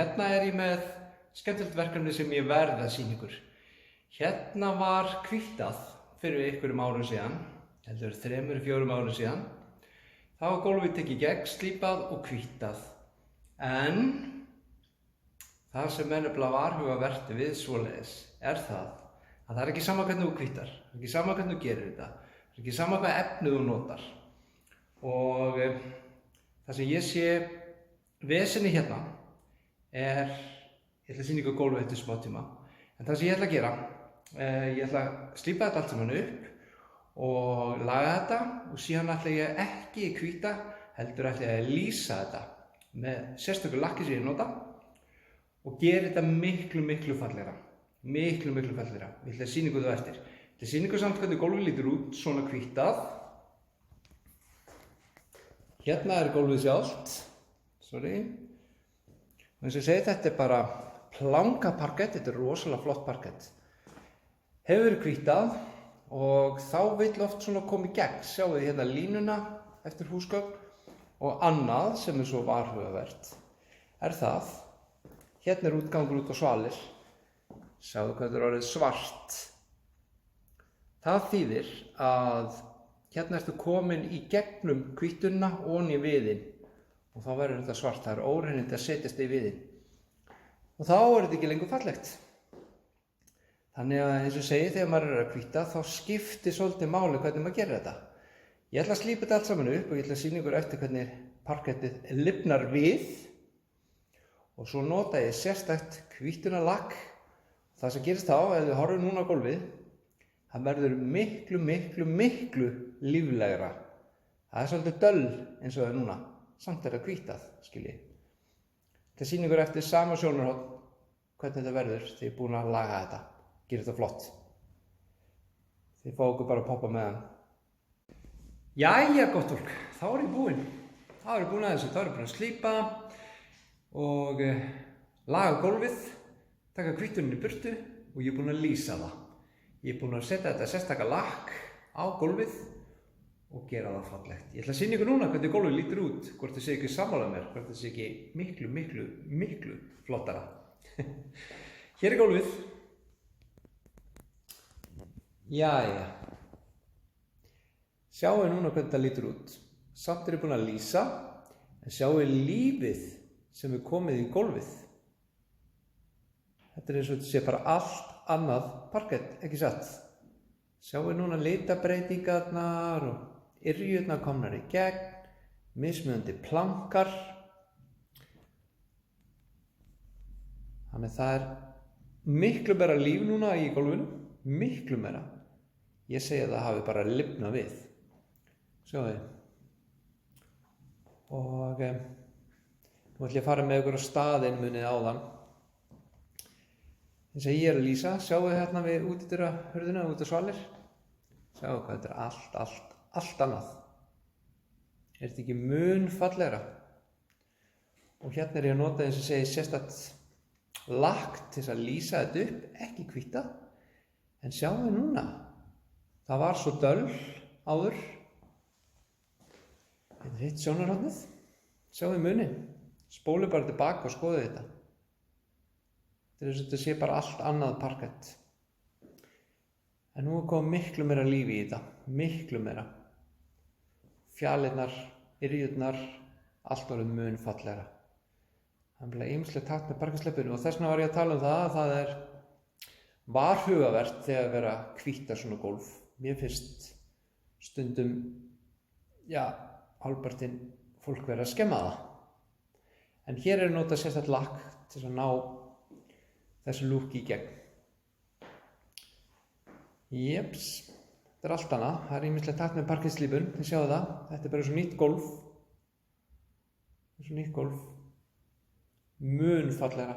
Hérna ég með skemmtilegt verkefni sem ég verð að sýna ykkur. Hérna var hvíttað fyrir einhverjum árum síðan, heldur 3-4 árum síðan. Þá var gólfið tekið gegn, slípað og hvíttað. En það sem er nefnilega varhugavert við svoleiðis það að það ekki sama hvernig þú hvíttar, það ekki sama hvernig þú gerir þetta, það ekki sama hvað efnið þú notar. Og það sem ég sé vesenið hérna ég ætla að sýna ykkur gólfið eftir smá tíma. En það sem ég ætla að gera, ég ætla að slípa þetta allt saman upp og laga þetta og síðan ætla ég ekki að hvíta, heldur ætla ég að lýsa þetta með sérstöku lakki sem ég nota og gera þetta miklu fallegra. Miklu fallegra. Ég ætla að sýna ykkur það eftir. Ég ætla að sýna ykkur samt hvernig gólfið lítur út, svona hvítað. Hérna er gólfið sjálft. Sorry. Og eins og ég segi, þetta er bara plankaparkett, þetta er rosalega flott parkett. Hefur verið hvítað og þá vill oft svona koma í gegn. Sjáu þið hérna línuna eftir húsgögn og annað sem er svo varhugavert það. Hérna er útgangur út á svalir. Sjáu hvað þetta er orðið svart. Það þýðir að hérna ertu komin í gegnum hvítuna ofan í viðinn. Og þá verður þetta svart, það er óhreinindi að setjast í viðinn. Og þá er þetta ekki lengur fallegt. Þannig að eins og segi, þegar maður er að hvíta, þá skiptir svolítið máli hvernig maður gerir þetta. Ég ætla að slípa þetta allt saman upp og ég ætla að sýna ykkur eftir hvernig parkettið lifnar við. Og svo nota ég sérstakt hvítunarlakk. Það sem gerist þá, ef þið horfum núna á gólfið, það verður miklu líflegra. Það er svolítið döll eins og það er núna. Samt er það hvítað, skiljið. Það sýnir ykkur eftir sama sjónarhorn hvernig þetta verður þegar ég er búinn að laga þetta. Gera þetta flott. Þið fá okkur bara að poppa með hann. Jæja, gott fólk, þá er ég búinn. Þá er ég búinn að þessu, þá er ég búinn að slípa og laga gólfið, taka hvítunin í burtu og ég er búinn að lýsa það. Ég er búinn að setja þetta sérstaka lakk á gólfið og gera það fallegt. Ég ætla að sýna ykkur núna hvernig gólfið lítur út, hvort þið sé ekki sammála mér, hvort þið sé ekki miklu flottara. Hér er gólfið. Jæja. Sjáu núna hvernig það lítur út. Samt er ég búinn að lýsa, en sjáu lífið sem er komið í gólfið. Þetta er eins og þetta sé bara allt annað parkett, ekki satt? Sjáu núna litabreytingarnar og yrjurnar komnar í gegn, mismunandi plankar. Þannig það er miklu meira líf núna í gólfinu, miklu meira. Ég segi að það hafi bara lifnað við. Sjáu þið. Og nú ætla ég að fara með ykkur á staðinn munið áðan. Eins og ég er að lýsa, sjáu þið hérna við útidyrahurðina út á svalir. Sjáu hvað þetta er allt annað. Er þetta ekki mun fallegra? Og hérna er ég að nota eins og segi sérstakt lakk til þess að lýsa þetta upp, ekki hvíta. En sjáu þið núna, það var svo döll áður. Þetta er hitt sjónarhornið. Sjáu þið munin, spólu bara tilbaka og skoðu þetta. Þetta sé bara allt annað parkett. En nú er komið miklu meira lífi í þetta, miklu meira. Fjalirnar, yrjurnar, allt orðið mun fallegra. Það er ýmislegt hægt með parkettsleppinu og þess vegna var ég að tala um það að það er varhugavert þegar vera að hvíta svona gólf. Mér finnst stundum, hálfpartinn fólk vera að skemma það. En hér er notað sérstakt lakk til að ná þessu lúkki í gegn. Jeps, þetta er allt annað. Það er ýmislegt hægt með parkettslípun, þið sjáu það. Þetta er bara svo nýtt gólf. Mun fallegra.